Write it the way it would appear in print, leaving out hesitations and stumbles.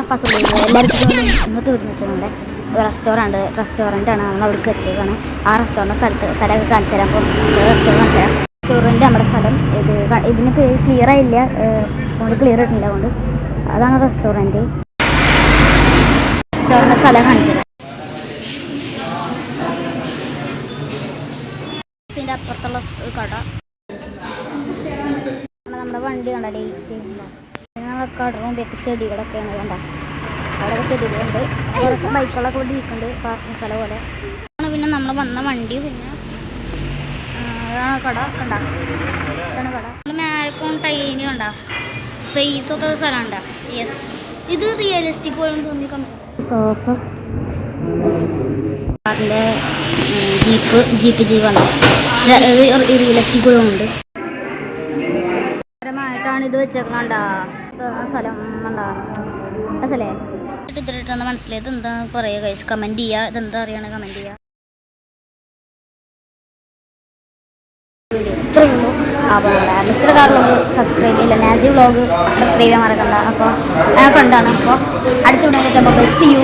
First എല്ലാവർക്കും ഇന്നത്തെ വീട്ടിൽ വെച്ചിട്ടുണ്ട് റെസ്റ്റോറൻ്റാണ് നമ്മൾ അവിടേക്ക് എത്തിയതാണ്. ആ സ്ഥലമൊക്കെ കാണിച്ചു തരാം. അപ്പോൾ റെസ്റ്റോറൻറ്റ് കാണിച്ചു തരാം. റെസ്റ്റോറൻറ്റ് നമ്മുടെ സ്ഥലം ഇതിന് ക്ലിയർ ആയില്ല, ഫോണിൽ ക്ലിയർ ആയിട്ടില്ല. അതുകൊണ്ട് അതാണ് റെസ്റ്റോറൻറ്റ് സ്ഥലം കാണിച്ചു തരാം. ഇതിൻ്റെ അപ്പുറത്തുള്ള കട നമ്മുടെ വണ്ടി കണ്ട ലേറ്റ് ഞങ്ങളൊക്കെ റൂമിലേക്ക് ചെടികളൊക്കെയാണ് കണ്ട. അവിടെ ചെടികളുണ്ട്, ബൈക്കുകളൊക്കെ ഇവിടെ ഇരിക്കുന്നുണ്ട്, പാർക്കിംഗ് സ്ഥലം പോലെ. പിന്നെ നമ്മൾ വന്ന വണ്ടി, പിന്നെ അതാണ് കട കണ്ട. ഇതാണ് കട. മേൽക്കും ടൈനി കണ്ട സ്പേസ് ഒക്കെ സ്ഥലം ഉണ്ട. യെസ്, ഇത് റിയലിസ്റ്റിക് പോലെ തോന്നി. സോഫ കാറിൻ്റെ ജീപ്പ് കണ്ട റിയലിസ്റ്റിക് പോലെ ഉണ്ട്. ാണ് ഇത് വെച്ചേക്കണ്ട സ്ഥലം കണ്ട അസലേ. ഇതിട്ടൊന്ന് മനസ്സിലായത് എന്താ പറയുക ഗൈസ്, കമൻറ്റ് ചെയ്യുക. ഇതെന്താ അറിയണ കമൻറ്റ് ചെയ്യുക. ഇത്രയേ ഉള്ളൂ. അപ്പോൾ മിസ്റ്റർ കാർലോഗ് സബ്സ്ക്രൈബ് ചെയ്യില്ല, നാസി വ്ളോഗ് സബ്സ്ക്രൈബ് ചെയ്യാൻ മറക്കണ്ട. അപ്പോൾ ഫ്രണ്ടാണ്. അപ്പോൾ അടുത്ത വീഡിയോ സി യു.